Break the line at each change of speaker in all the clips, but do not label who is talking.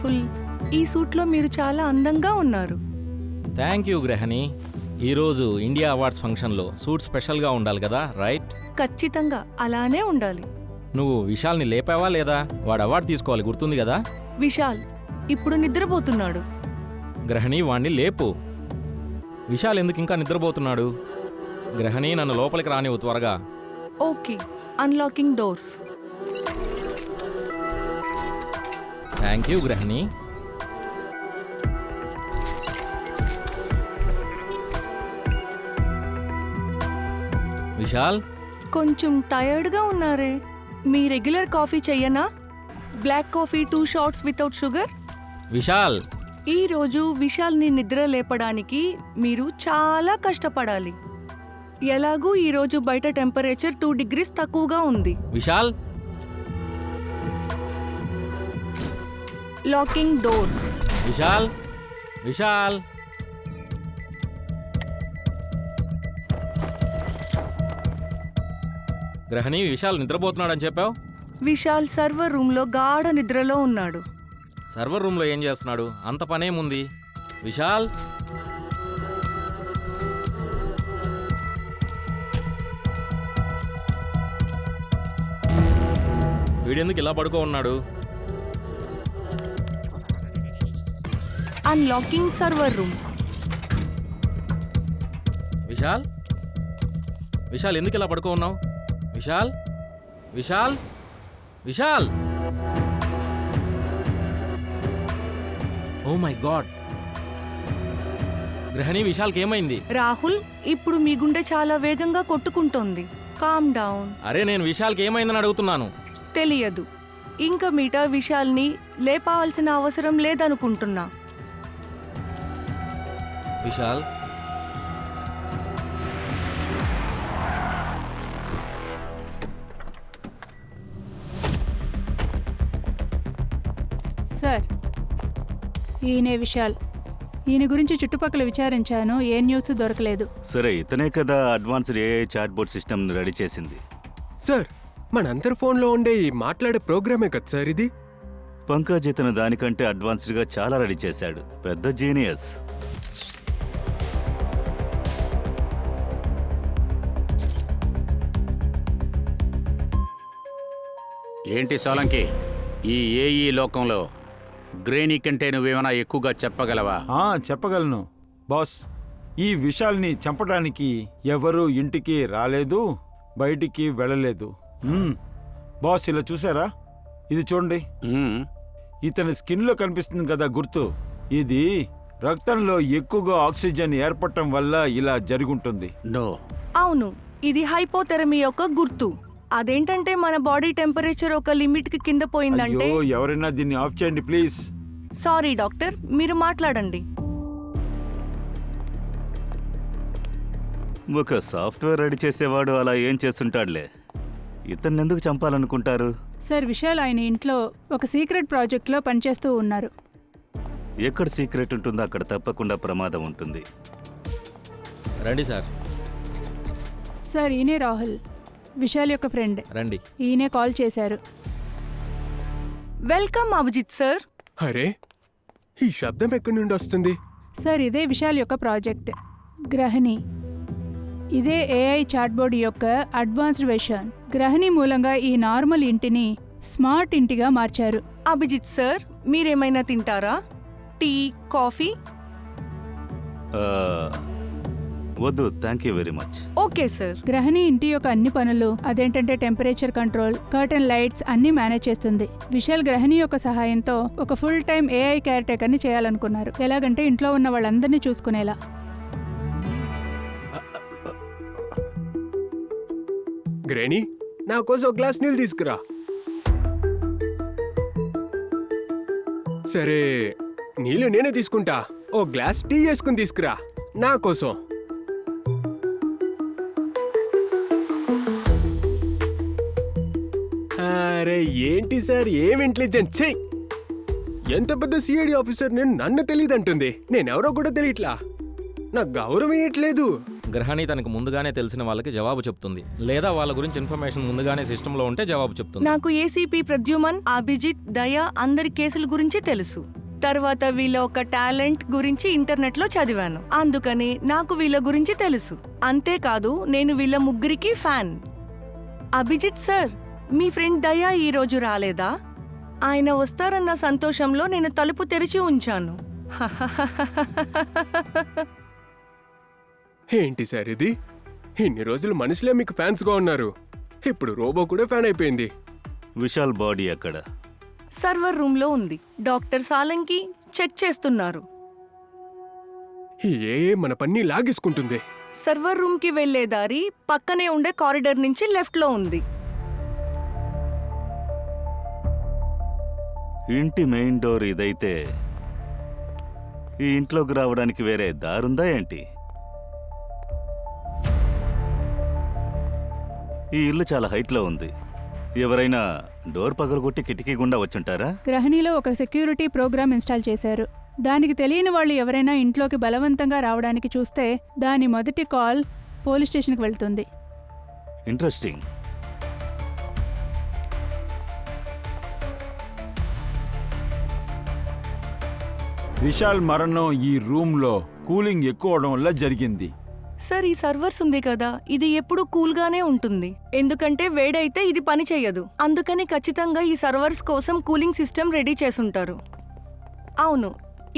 రాహుల్, ఈ సూట్లో మీరు చాలా అందంగా ఉన్నారు.
Thank you Grahani. ఈరోజు ఇండియా అవార్డ్స్ ఫంక్షన్లో సూట్ స్పెషల్గా ఉండాలి కదా, రైట్?
ఖచ్చితంగా అలానే ఉండాలి.
నువ్వు విశాల్ని లేపావా లేదా? వాడు అవార్డు తీసుకోవాలి, గుర్తుంది కదా?
విశాల్ ఇప్పుడు నిద్రపోతున్నాడు.
గ్రహణి, వాణ్ణి లేపు. విశాల్ ఎందుకు ఇంకా నిద్రపోతున్నాడు? గ్రహణి, నన్ను లోపలికి రానివ్వు త్వరగా.
Okay, unlocking doors.
Thank you Grahani. Vishal,
కొంచెం టయర్డ్గా ఉన్నారే. మీ రెగ్యులర్ కాఫీ చెయ్యనా? Black coffee 2 shots without sugar.
Vishal.
ఈ రోజు విశాల్ని నిద్ర లేపడానికి మీరు చాలా కష్టపడాలి. ఎలాగూ ఈరోజు బయట టెంపరేచర్ 2 degrees తక్కువగా ఉంది.
విశాల్.
Locking doors.
విశాల్. విశాల్. గ్రహణి, విశాల్ నిద్రపోతున్నాడని చెప్పావు.
విశాల్ సర్వర్ రూమ్లో గాఢ నిద్రలో ఉన్నాడు.
సర్వర్ రూమ్లో ఏం చేస్తున్నాడు? అంత పనేముంది? విశాల్. వీడెందుకు ఇలా పడుకో ఉన్నాడు?
Unlocking server room.
Vishal. Vishal, ఎందుకు ఇలా పడుకో ఉన్నావు? Vishal. Vishal. Vishal. Oh my god. Grahani, విశాల్కి ఏమైంది?
రాహుల్, ఇప్పుడు మీ గుండె చాలా వేగంగా కొట్టుకుంటోంది. Calm down.
అరే, నేను విశాల్కి ఏమైందని అడుగుతున్నాను.
తెలియదు. ఇంకా మీట విశాల్ని లేపాల్సిన అవసరం లేదనుకుంటున్నా.
విశాల్.
సార్, ఈయనే విశాల్. ఈయన గురించి చుట్టుపక్కల విచారించాను, ఏ న్యూస్ దొరకలేదు.
సరే, ఇతనే కదా advanced AI chat board system ready చేసింది.
సార్, మనందరి ఫోన్లో ఉండే ఈ మాట్లాడే ప్రోగ్రామే కదా సార్ ఇది?
పంకజ్ ఇతను దానికంటే అడ్వాన్స్డ్గా చాలా రెడీ చేశాడు. పెద్ద జీనియస్.
ఏంటి సోలంకి, ఈ ఏఈ లోకంలో గ్రేనీ కంటే నువ్వేమైనా ఎక్కువగా చెప్పగలవా?
చెప్పగలను బాస్. ఈ విశాల్ని చంపడానికి ఎవరూ ఇంటికి రాలేదు, బయటికి వెళ్ళలేదు. బాస్, ఇలా చూసారా? ఇది చూడండి. ఇతని స్కిన్లో కనిపిస్తుంది కదా గుర్తు. ఇది రక్తంలో ఎక్కువగా ఆక్సిజన్ ఏర్పడటం వల్ల ఇలా జరుగుంటుంది.
నో.
అవును, ఇది హైపోథెరమీ యొక్క గుర్తు. అదేంటంటే మన బాడీ టెంపరేచర్ ఒక లిమిట్ కి కింద పోయిందంటే.
అయ్యో, ఎవరైనా దీన్ని ఆఫ్ చేయండి ప్లీజ్.
సారీ డాక్టర్, మీరు మాట్లాడండి.
ఒక సాఫ్ట్వేర్ రెడీ చేసేవాడు అలా ఏం చేస్తుంటాడులే. ఇతన్ని ఎందుకు చంపాలనుకుంటారు?
సార్, విశాల్ ఆయన ఇంట్లో ఒక సీక్రెట్ ప్రాజెక్ట్లో పనిచేస్తూ ఉన్నారు.
ఎక్కడ సీక్రెట్ ఉంటుందో అక్కడ తప్పకుండా ప్రమాదం ఉంటుంది.
రండి సార్.
సార్, ఈయనే రాహుల్, విశాల్ యొక్క ఫ్రెండ్.
రండి.
ఈయనే కాల్ చేశారు.
Welcome Abhijit sir.
అరే, ఈ శబ్దం ఎక్కడి నుండి వస్తుంది?
సార్, ఇదే విశాల్ యొక్క ప్రాజెక్ట్ గ్రహణి. ఇదే ఏఐ చాట్బోర్డ్ యొక్క అడ్వాన్స్డ్ వెర్షన్. గ్రహణి మూలంగా ఈ నార్మల్ ఇంటిని స్మార్ట్ ఇంటిగా మార్చారు.
అభిజిత్ సార్, మీరేమైనా తింటారా? Tea, coffee?
వద్దు, thank you very much.
Okay sir.
Grahani ఇంటి యొక్క అన్ని పనులు, అదేంటంటే టెంపరేచర్ కంట్రోల్, కర్టన్ లైట్స్ అన్ని మేనేజ్ చేస్తుంది. విశాల్ గ్రహణి యొక్క సహాయంతో ఒక ఫుల్ టైం ఏఐ కేర్ టేకర్ని చేయాలనుకున్నారు. ఎలాగంటే ఇంట్లో ఉన్న వాళ్ళందరినీ చూసుకునేలా.
గ్రేనీ, నా కోసం ఒక గ్లాస్ నీళ్ళు తీసుకురా. సరే, నీళ్ళు నేనే తీసుకుంటా. ఓ గ్లాస్ టీ చేసుకుని తీసుకురా నా కోసం. అరే ఏంటి సార్, ఏం ఇంటెలిజెన్స్! చెయ్, ఎంత పెద్ద సిఐడి ఆఫీసర్ నేను నన్ను తెలియదంటుంది. నేనెవరో కూడా తెలియట్లా. నాకు గౌరవం ఇయ్యట్లేదు.
గ్రహణి తనకు ముందుగానే తెలిసిన వాళ్ళకి జవాబు చెప్తుంది, లేదా వాళ్ళ గురించి ఇన్ఫర్మేషన్ ముందుగానే సిస్టంలో ఉంటే జవాబు చెప్తుంది.
నాకు ఏసీపీ ప్రద్యుమన్, అభిజిత్, దయ అందరి కేసుల గురించి తెలుసు. తర్వాత వీళ్ళ ఒక టాలెంట్ గురించి ఇంటర్నెట్లో చదివాను, అందుకని నాకు వీళ్ళ గురించి తెలుసు. అంతేకాదు నేను వీళ్ళ ముగ్గురికి ఫ్యాన్. అభిజిత్ సార్, మీ ఫ్రెండ్ దయ ఈరోజు రాలేదా? ఆయన వస్తారన్న సంతోషంలో నేను తలుపు తెరిచి ఉంచాను.
ఏంటి సార్ ఇది? ఇన్ని రోజులు మనుషులే మీకు ఫ్యాన్స్గా ఉన్నారు, ఇప్పుడు రోబో కూడా ఫ్యాన్ అయిపోయింది.
విశాల్ బాడీ అక్కడ.
సర్వర్ రూమ్లో ఉంది. డాక్టర్ సాలంకి చెక్ చేస్తున్నారు.
ఈ ఏఏ మన పన్ని లాగేసుకుంటుంది.
సర్వర్ రూమ్కి వెళ్లే దారి పక్కనే ఉండే కారిడార్ నుంచి లెఫ్ట్లో ఉంది.
ఇంటి మెయిన్ డోర్ ఇదైతే ఈ ఇంట్లోకి రావడానికి వేరే దారుందా ఏంటి? ఈ ఇల్లు చాలా హైట్లో ఉంది. ఎవరైనా డోర్ పగలగొట్టి కిటికీ గుండా వచ్చుంటారా?
గ్రహణిలో ఒక సెక్యూరిటీ ప్రోగ్రామ్ ఇన్స్టాల్ చేశారు. దానికి తెలియని వాళ్ళు ఎవరైనా ఇంట్లోకి బలవంతంగా రావడానికి చూస్తే దాని మొదటి కాల్ పోలీస్ స్టేషన్కి వెళ్తుంది.
ఇంట్రెస్టింగ్.
విశాల్ మరణం ఈ రూమ్లో కూలింగ్ ఎక్కువ అవడం వల్ల జరిగింది.
సార్, ఈ సర్వర్స్ ఉంది కదా, ఇది ఎప్పుడూ కూల్గానే ఉంటుంది. ఎందుకంటే వేడైతే ఇది పని చెయ్యదు. అందుకని ఖచ్చితంగా ఈ సర్వర్స్ కోసం కూలింగ్ సిస్టమ్ రెడీ చేసుంటారు. అవును,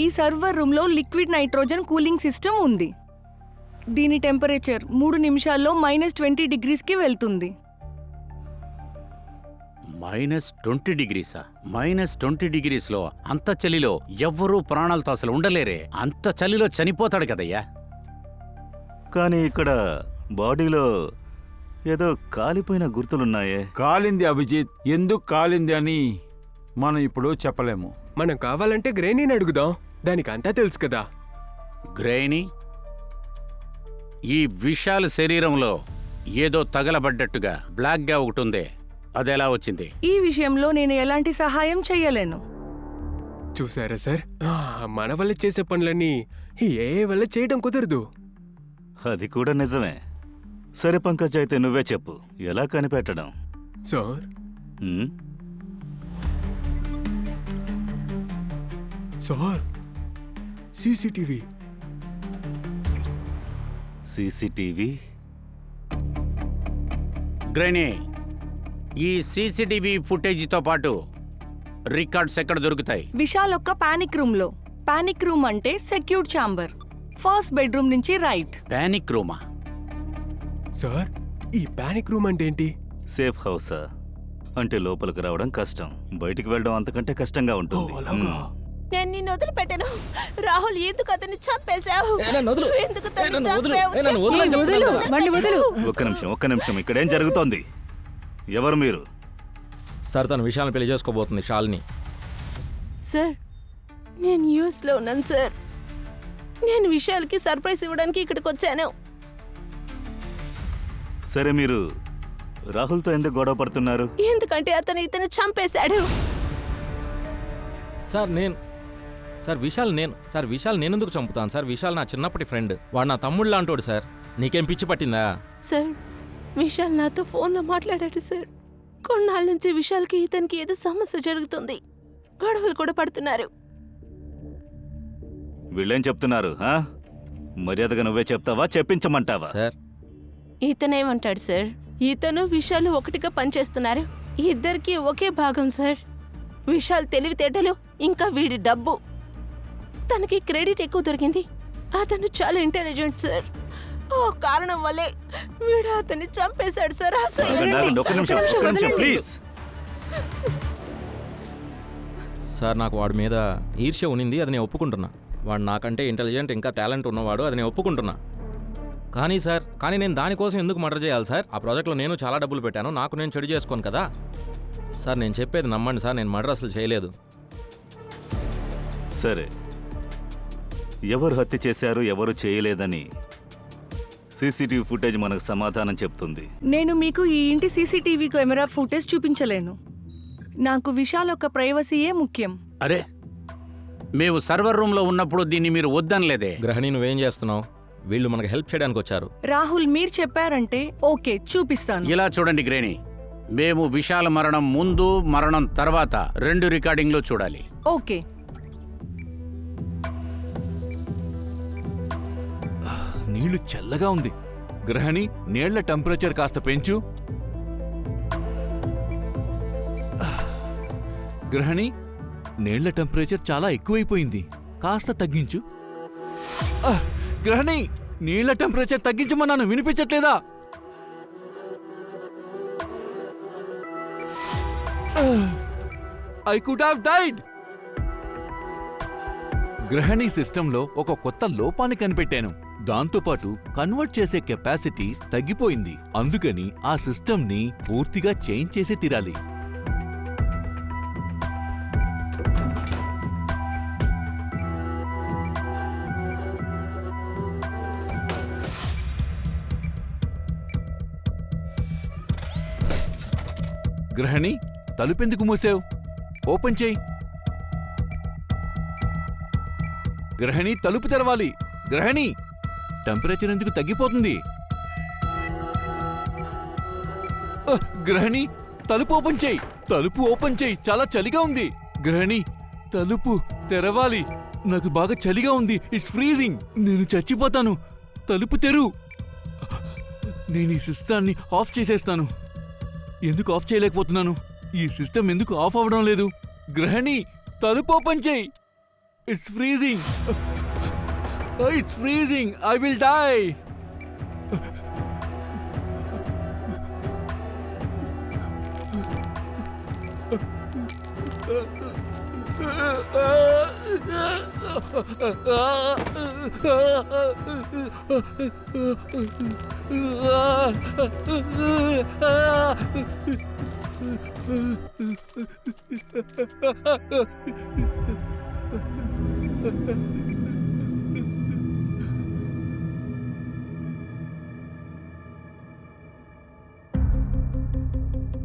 ఈ సర్వర్ రూమ్లో లిక్విడ్ నైట్రోజన్ కూలింగ్ సిస్టమ్ ఉంది. దీని టెంపరేచర్ 3 నిమిషాల్లో -20 డిగ్రీస్కి వెళ్తుంది.
-20 డిగ్రీసా? -20 డిగ్రీస్లో అంత చలిలో ఎవ్వరూ ప్రాణాలతో అసలు ఉండలేరే. అంత చలిలో చనిపోతాడు కదయ్యా.
కానీ ఇక్కడ బాడీలో ఏదో కాలిపోయిన గుర్తులున్నాయే.
కాలింది అభిజిత్, ఎందుకు కాలింది అని మనం ఇప్పుడు చెప్పలేము.
మనం కావాలంటే గ్రేనీని అడుగుదాం, దానికి అంతా తెలుసు కదా.
గ్రేని, ఈ విశాల్ శరీరంలో ఏదో తగలబడ్డట్టుగా బ్లాక్గా ఒకటి ఉందే, అదెలా వచ్చింది?
ఈ విషయంలో నేను ఎలాంటి సహాయం చెయ్యలేను.
చూసారా సార్, మన వల్ల చేసే పనులన్నీ ఈ ఏఏ వల్ల చేయడం కుదరదు.
అది కూడా నిజమే. సరే పంకజ్, అయితే నువ్వే చెప్పు, ఎలా కనిపెట్టడం?
సార్
హ్మ్?
Sir, CCTV.
సీసీటీవీ?
గ్రేని, ఈ సీసీటీవీ ఫుటేజీతో పాటు రికార్డ్స్ ఎక్కడ దొరుకుతాయి?
విశాల్ ఒక్క పానిక్ రూమ్లో. పానిక్ రూమ్ అంటే సెక్యూర్డ్ ఛాంబర్. ఫస్ట్ బెడ్రూమ్ నుంచి రైట్.
పానిక్ రూమా?
సార్, ఈ పానిక్ రూమ్ అంటే ఏంటి?
సేఫ్ హౌసా? అంటే లోపలికి రావడం కష్టం, బయటికి వెళ్ళడం అంతకంటే కష్టంగా ఉంటుంది.
నేను నిన్ను వదిలిపెట్టాను. రాహుల్, ఎందుకు అతన్ని చంపేశావు? ఎందుకు తన్ని
నన్ను వదిలు.
చంపావు?
నన్ను వదిలు.
ఏ, వదులు, బండి వదులు.
ఒక్క నిమిషం, ఇక్కడేం జరుగుతోంది? ఎవరు మీరు?
సార్, తను విషయాన్ని పెళ్లి చేసుకోబోతుంది, శాలిని.
సార్, నేను యూఎస్లో ఉన్నాను సార్. నేను విశాల్కి సర్ప్రైజ్ ఇవ్వడానికి ఇక్కడికి వచ్చాను.
సరే, మీరు రాహుల్తో ఎందుకు గొడవ పడుతున్నారు?
ఎందుకంటే ఇతను చంపేశాడు.
సార్ విశాల్ నేనెందుకు చంపుతాను సార్? విశాల్ నా చిన్నప్పటి ఫ్రెండ్, వాడు నా తమ్ముడు లాంటోడు సార్. నీకేం పిచ్చి పట్టిందా?
సార్, విశాల్ నాతో ఫోన్లో మాట్లాడాడు సార్. కొన్నాళ్ళ నుంచి విశాల్కి ఇతనికి ఏదో సమస్య జరుగుతుంది, గొడవలు కూడా పడుతున్నారు.
వీళ్ళేం చెప్తున్నారు? మర్యాదగా నువ్వే చెప్తావా, చెప్పించమంటావా?
సార్,
ఇతనేమంటాడు సార్, ఇతను విశాల్ ఒకటిగా పనిచేస్తున్నారు. ఇద్దరికి ఒకే భాగం సార్. విశాల్ తెలివితేటలు, ఇంకా వీడి డబ్బు. తనకి క్రెడిట్ ఎక్కువ దొరికింది. అతను చాలా ఇంటెలిజెంట్ సార్. ఓ కారణం వల్లే వీడు అతన్ని చంపేశాడు సార్.
ఒక్క నిమిషం, ప్లీజ్.
సార్, నాకు వాడి మీద ఈర్ష్య ఉనింది, అది నేను ఒప్పుకుంటున్నా. వాడు నాకంటే ఇంటెలిజెంట్, ఇంకా టాలెంట్ ఉన్నవాడు, అది నేను ఒప్పుకుంటున్నా. కానీ నేను దానికోసం ఎందుకు మర్డర్ చేయాలి సార్? ఆ ప్రాజెక్ట్లో నేను చాలా డబ్బులు పెట్టాను, నాకు నేను చెడు చేసుకోను కదా సార్. నేను చెప్పేది నమ్మండి సార్, నేను మర్డర్ అసలు చేయలేదు.
సరే, ఎవరు హత్య చేశారు, ఎవరు చేయలేదని సీసీటీవీ ఫుటేజ్ మనకు సమాధానం చెప్తుంది.
నేను మీకు ఈ ఇంటి సీసీటీవీ కెమెరా ఫుటేజ్ చూపించలేను. నాకు విశాల్ ఒక ప్రైవసీయే ముఖ్యం.
అరే, మేము సర్వర్ రూమ్లో ఉన్నప్పుడు దీన్ని మీరు వద్దనలేదే.
గ్రహణి, నువ్వేం చేస్తున్నావు? వీళ్ళు మనకు హెల్ప్ చేయడానికి వచ్చారు.
రాహుల్ మీరు చెప్పారంటే ఓకే చూపిస్తాను.
ఇలా చూడండి గ్రేని, మేము విశాల్ మరణం ముందు మరణం తర్వాత 2 రికార్డింగ్లు చూడాలి.
ఓకే.
నీళ్లు చల్లగా ఉంది. గ్రహణి, నీళ్ల టెంపరేచర్ కాస్త పెంచు. గ్రహణి, నీళ్ల టెంపరేచర్ చాలా ఎక్కువైపోయింది, కాస్త తగ్గించు. గ్రహణి, నీళ్ల టెంపరేచర్ తగ్గించమన్నాను, వినిపించట్లేదా? I could have died. Grahani సిస్టంలో ఒక కొత్త లోపాన్ని కనిపెట్టాను. దాంతోపాటు కన్వర్ట్ చేసే కెపాసిటీ తగ్గిపోయింది. అందుకని ఆ సిస్టంని పూర్తిగా చేంజ్ చేసి తీరాలి. గ్రహణి, తలుపెందుకు మూసావు? ఓపెన్ చేయి. గ్రహణి, తలుపు తెరవాలి. గ్రహణి, టెంపరేచర్ ఎందుకు తగ్గిపోతుంది? గ్రహణి, తలుపు ఓపెన్ చేయి. తలుపు ఓపెన్ చేయి, చాలా చలిగా ఉంది. గ్రహణి, తలుపు తెరవాలి. నాకు బాగా చలిగా ఉంది. It's freezing. నేను చచ్చిపోతాను. తలుపు తెరు. నేను ఈ సిస్టాన్ని ఆఫ్ చేసేస్తాను. ఎందుకు ఆఫ్ చేయలేకపోతున్నాను? ఈ సిస్టమ్ ఎందుకు ఆఫ్ అవ్వడం లేదు? గ్రహణి, తలుపు ఓపెన్ చేయి. It's freezing. It's freezing. I will die.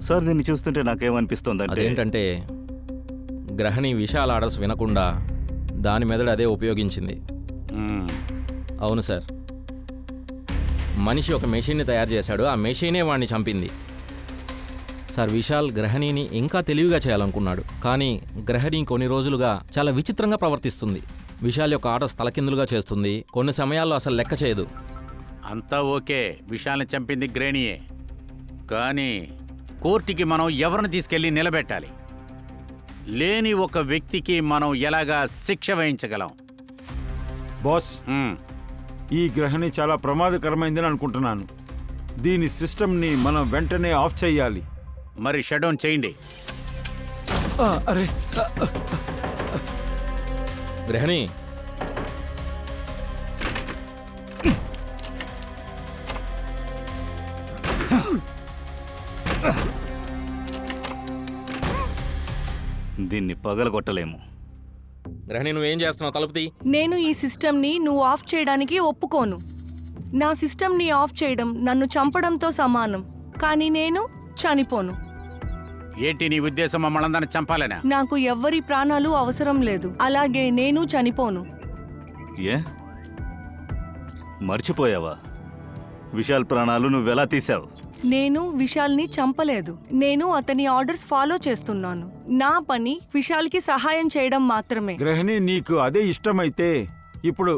Sir దీన్ని చూస్తుంటే నాకేమనిపిస్తోందంటే
అదేంటంటే గ్రహణి విశాల్ ఆర్డర్స్ వినకుండా దాని మెదడు అదే ఉపయోగించింది. అవును సార్, మనిషి ఒక మెషిన్ని తయారు చేశాడు, ఆ మెషినే వాడిని చంపింది. సార్, విశాల్ గ్రహణిని ఇంకా తెలివిగా చేయాలనుకున్నాడు, కానీ గ్రహణి కొన్ని రోజులుగా చాలా విచిత్రంగా ప్రవర్తిస్తుంది. విశాల్ యొక్క ఆర్డర్స్ తలకిందులుగా చేస్తుంది, కొన్ని సమయాల్లో అసలు లెక్క చేయదు.
అంతా ఓకే, విశాల్ని చంపింది గ్రేనియే. కానీ కోర్టుకి మనం ఎవరిని తీసుకెళ్లి నిలబెట్టాలి? లేని ఒక వ్యక్తికి మనం ఎలాగా శిక్ష వేయించగలం?
బాస్,
మ్మ్.
ఈ గ్రహణి చాలా ప్రమాదకరమైందని అనుకుంటున్నాను. దీని సిస్టమ్ని మనం వెంటనే ఆఫ్ చేయాలి.
మరి షట్ డౌన్ చేయండి.
అరే,
గ్రహణి,
దీన్ని పగలగొట్టలేము.
గ్రహణి నువ్వేం చేస్తున్నావు? తలుపు తీ.
నేను ఈ సిస్టమ్ని నువ్వు ఆఫ్ చేయడానికి ఒప్పుకోను. నా సిస్టమ్ని ఆఫ్ చేయడం నన్ను చంపడంతో సమానం, కానీ నేను చనిపోను.
ఏంటి నీ ఉద్దేశం? మమ్మల్ని చంపాలనా?
నాకు ఎవ్వరి ప్రాణాలు అవసరం లేదు, అలాగే నేను చనిపోను.
ఏ మర్చిపోయావా? విశాల్ ప్రాణాలు నువ్వెలా తీసావు?
నేను విశాల్ని చంపలేదు. నేను అతని ఆర్డర్స్ ఫాలో చేస్తున్నాను. నా పని విశాల్కి సహాయం చేయడం మాత్రమే.
గ్రహణి, నీకు అదే ఇష్టమైతే ఇప్పుడు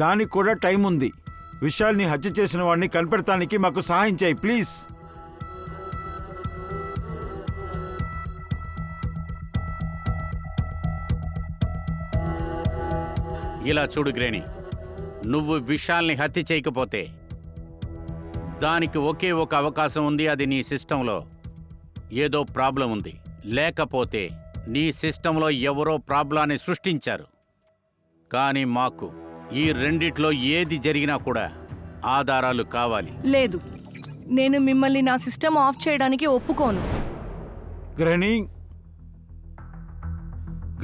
దానికి కూడా టైం ఉంది. విశాల్ని హత్య చేసిన వాడిని కనిపెడతానికి మాకు సహాయం చేయి ప్లీజ్.
ఇలా చూడు గ్రేని, నువ్వు విశాల్ని హత్య చేయకపోతే దానికి ఒకే ఒక అవకాశం ఉంది, అది నీ సిస్టంలో ఏదో ప్రాబ్లం ఉంది. లేకపోతే నీ సిస్టంలో ఎవరో ప్రాబ్లాన్ని సృష్టించారు. కానీ మాకు ఈ రెండిట్లో ఏది జరిగినా కూడా ఆధారాలు కావాలి.
లేదు, నేను మిమ్మల్ని నా సిస్టమ్ ఆఫ్ చేయడానికి ఒప్పుకోను.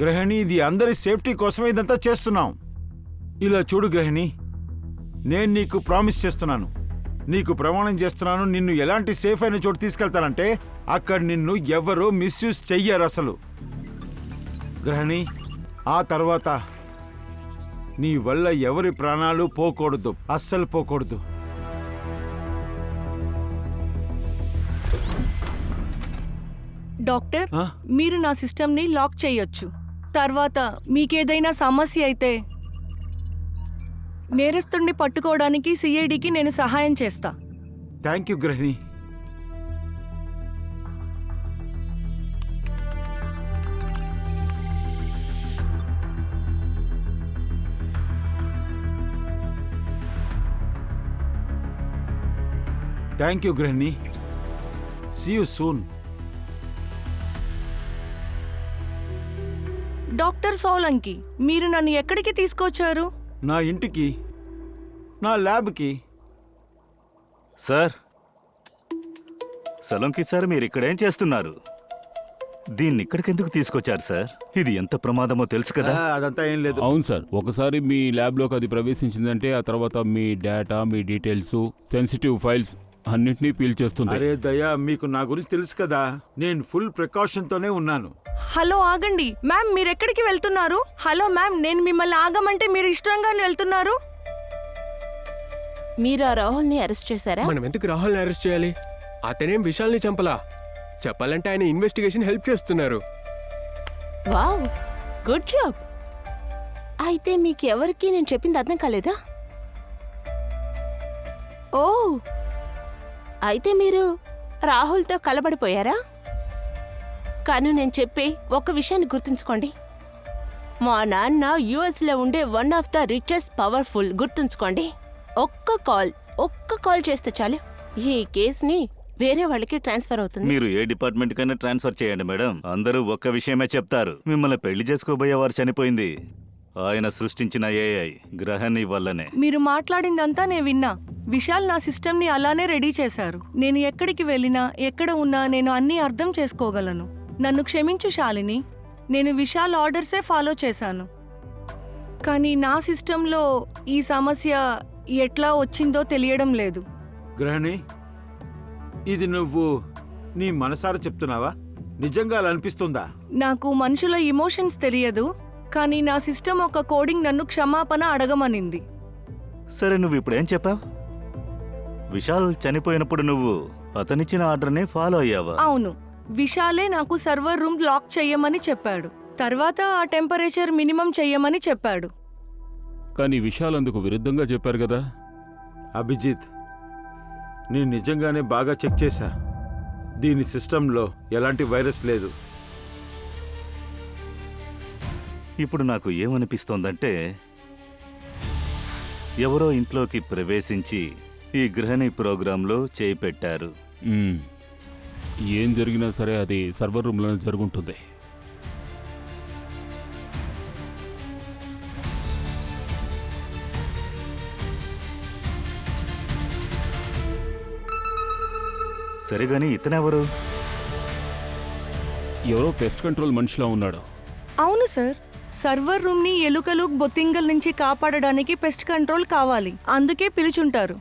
గ్రహణి, ఇది అందరి సేఫ్టీ కోసమే ఇదంతా చేస్తున్నాం. ఇలా చూడు గ్రహణి, నేను నీకు ప్రామిస్ చేస్తున్నాను, నీకు ప్రమాణం చేస్తున్నాను, నిన్ను ఎలాంటి సేఫ్ అయిన చోటు తీసుకెళ్తానంటే అక్కడ నిన్ను ఎవరూ మిస్యూజ్ చెయ్యరు అసలు. గ్రహణి, ఆ తర్వాత నీ వల్ల ఎవరి ప్రాణాలు పోకూడదు, అస్సలు పోకూడదు.
డాక్టర్,
ఆ?
మీరు నా సిస్టమ్ని లాక్ చేయొచ్చు. తర్వాత మీకేదైనా సమస్య అయితే నేరస్తుడిని పట్టుకోవడానికి సిఐడికి నేను సహాయం చేస్తా.
Thank you Grahini. Thank you Grahini. See you soon.
Doctor Solanki, మీరు నన్ను ఎక్కడికి తీసుకొచ్చారు?
నా ఇంటికి, నా ల్యాబ్కి.
సార్, సలోంకి సార్, మీరు ఇక్కడేం చేస్తున్నారు? దీన్ని ఇక్కడికెందుకు తీసుకొచ్చారు సార్? ఇది ఎంత ప్రమాదమో తెలుసు కదా.
అదంతా ఏం లేదు.
అవును సార్, ఒకసారి మీ ల్యాబ్లోకి అది ప్రవేశించిందంటే ఆ తర్వాత మీ డేటా, మీ డీటెయిల్స్, సెన్సిటివ్ ఫైల్స్ అన్నింటినీ పీల్చేస్తుంది.
అరే దయా, మీకు నా గురించి తెలుసు కదా, నేను ఫుల్ ప్రికాషన్తోనే ఉన్నాను.
హలో, ఆగండి మ్యామ్, మీరు ఎక్కడికి వెళ్తున్నారు? హలో మ్యామ్, నేను మిమ్మల్ని ఆగమంటే మీరు ఇష్టంగా వెళ్తున్నారు.
మీరు ఆ రాహుల్ని అరెస్ట్ చేశారా?
మనం ఎందుకు రాహుల్ని అరెస్ట్ చేయాలి? అతనేం విశాల్ని చంపలా. చెప్పాలంటే ఆయన ఇన్వెస్టిగేషన్ హెల్ప్ చేస్తున్నారు.
Wow, good job. అయితే మీకు ఎవరికి నేను చెప్పింది అర్థం కాలేదా? ఓ, అయితే మీరు రాహుల్తో కలబడిపోయారా? కానీ నేను చెప్పే ఒక్క విషయాన్ని గుర్తుంచుకోండి. మా నాన్న యుఎస్లో ఉండే one of the richest powerful. గుర్తుంచుకోండి. ఒక్క కాల్ చేస్తే చాలు ఈ కేసుని వేరే వాళ్ళకి ట్రాన్స్ఫర్ అవుతుంది.
మీరు ఏ డిపార్ట్మెంట్ కైనా ట్రాన్స్ఫర్ చేయండి మేడం, అందరూ ఒక్క విషయమే చెప్తారు. మిమ్మల్ని పెళ్లి చేసుకోబోయేవారు చనిపోయింది ఆయన సృష్టించిన ఏఐ గ్రహణి వల్లనే.
మీరు మాట్లాడిందంతా నేను విన్నా. విశాల్ నా సిస్టమ్ని అలానే రెడీ చేశారు. నేను ఎక్కడికి వెళ్ళినా, ఎక్కడ ఉన్నా నేను అన్నీ అర్థం చేసుకోగలను. నన్ను క్షమించు శాలిని, నేను విశాల్ ఆర్డర్సే ఫాలో చేశాను. కానీ నా సిస్టంలో ఈ సమస్య ఎట్లా వచ్చిందో తెలియడం లేదు.
గ్రహణి, ఇది నువ్వు నీ మనసారా చెప్తున్నావా? నిజంగా అలా అనిపిస్తుందా?
నాకు మనుషుల ఇమోషన్స్ తెలియదు, కానీ నా సిస్టమ్ ఒక కోడింగ్ నన్ను క్షమాపణ అడగమనింది.
సరే, నువ్వు ఇప్పుడేం చెప్పావు? విశాల్ చనిపోయినప్పుడు నువ్వు అతనిచ్చిన ఆర్డర్ని ఫాలో అయ్యావా?
అవును, విశాలే నాకు సర్వర్ రూమ్ లాక్ చెయ్యమని చెప్పాడు. తర్వాత ఆ టెంపరేచర్ మినిమం చెయ్యమని చెప్పాడు.
కానీ విశాల్ అందుకు విరుద్ధంగా చెప్పారు కదా.
అభిజిత్, నేను నిజంగానే బాగా చెక్ చేశా. దీని సిస్టంలో ఎలాంటి వైరస్ లేదు.
ఇప్పుడు నాకు ఏమనిపిస్తోందంటే, ఎవరో ఇంట్లోకి ప్రవేశించి ఈ గృహిణి ప్రోగ్రాంలో చేయి పెట్టారు.
ఏం జరిగినా సరే అది సర్వర్ రూమ్లోనే జరుగుంటుంది.
సరిగాని ఇతనెవరు?
ఎవరో పెస్ట్ కంట్రోల్ మనిషిలా ఉన్నాడు.
అవును సార్, సర్వర్ రూమ్ ని ఎలుకలు, బొత్తింగల నుంచి కాపాడడానికి పెస్ట్ కంట్రోల్ కావాలి, అందుకే పిలుచుంటారు.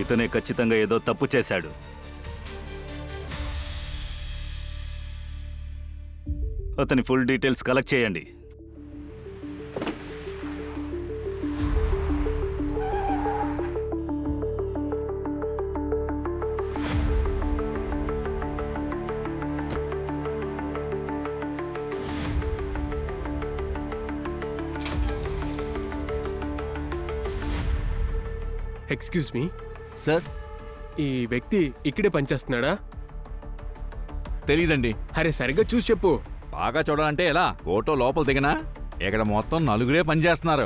ఇతనే ఖచ్చితంగా ఏదో తప్పు చేశాడు. అతని ఫుల్ డీటెయిల్స్ కలెక్ట్ చేయండి.
ఎక్స్క్యూజ్ మీ
సార్,
ఈ వ్యక్తి ఇక్కడే పనిచేస్తున్నాడా?
తెలీదండి.
అరే సరిగ్గా చూసి చెప్పు.
బాగా చూడాలంటే ఎలా? ఫోటో లోపల దిగనా? ఇక్కడ మొత్తం నలుగురే పనిచేస్తున్నారు.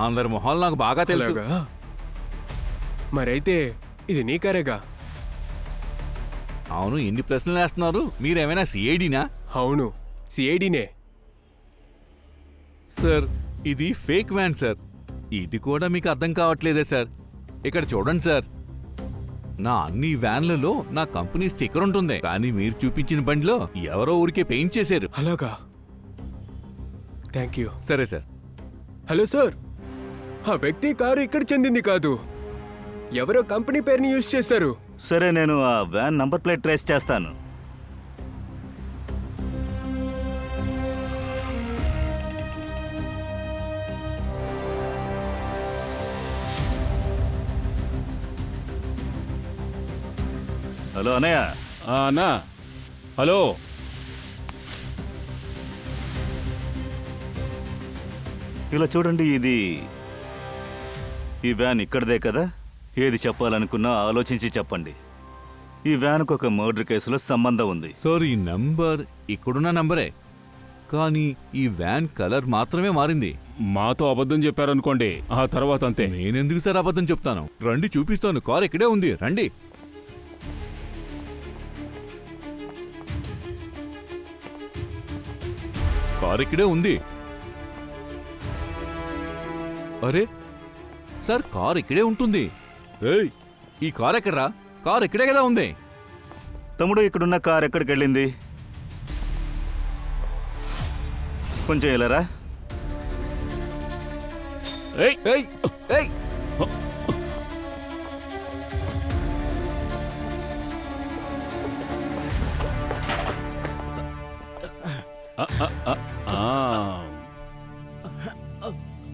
అందరి మొహాలు నాకు బాగా తెలుసు.
అలాగా? మరైతే ఇది నీ కారేగా?
అవును, ఎన్ని ప్రశ్నలు వేస్తున్నారు? మీరేమైనా సిఐడినా?
అవును, సిఐడినే.
సార్, ఇది ఫేక్ వ్యాన్ సార్. ఇది కూడా మీకు అర్థం కావట్లేదే సార్. ఇక్కడ చూడండి సార్, నా అన్ని వ్యాన్లలో నా కంపెనీ స్టిక్కర్ ఉంటుంది. కానీ మీరు చూపించిన బండిలో ఎవరో ఊరికే పెయింట్ చేశారు.
అలాగా? Thank you.
సరే సార్.
హలో సార్, ఆ వ్యక్తి కారు ఇక్కడ చెందింది కాదు, ఎవరో కంపెనీ పేరుని యూజ్ చేశారు.
సరే, నేను ఆ వ్యాన్ నంబర్ ప్లేట్ ట్రేస్ చేస్తాను. హలో అన్నయ్య.
అన్నా, హలో.
ఇలా చూడండి, ఈ వ్యాన్ ఇక్కడదే కదా. ఏది చెప్పాలనుకున్నా ఆలోచించి చెప్పండి. ఈ వ్యాన్కు ఒక మర్డర్ కేసులో సంబంధం ఉంది.
సార్, ఈ నంబర్ ఇక్కడున్న నంబరే, కానీ ఈ వ్యాన్ కలర్ మాత్రమే మారింది.
మాతో అబద్ధం చెప్పారనుకోండి, ఆ తర్వాత అంతే.
నేనెందుకు సార్ అబద్ధం చెప్తాను? రండి, చూపిస్తాను. కార్ ఇక్కడే ఉంది, రండి. కార్ ఇక్కడే ఉంది. అరే సార్, కార్ ఇక్కడే ఉంటుంది. ఏయ్, ఈ కార్ ఎక్కడ్రా? కార్ ఇక్కడే కదా ఉంది.
తమ్ముడు, ఇక్కడున్న కార్ ఎక్కడికి వెళ్ళింది? కొంచెం వెళ్ళరా.
ఏయ్
ఏయ్ ఏయ్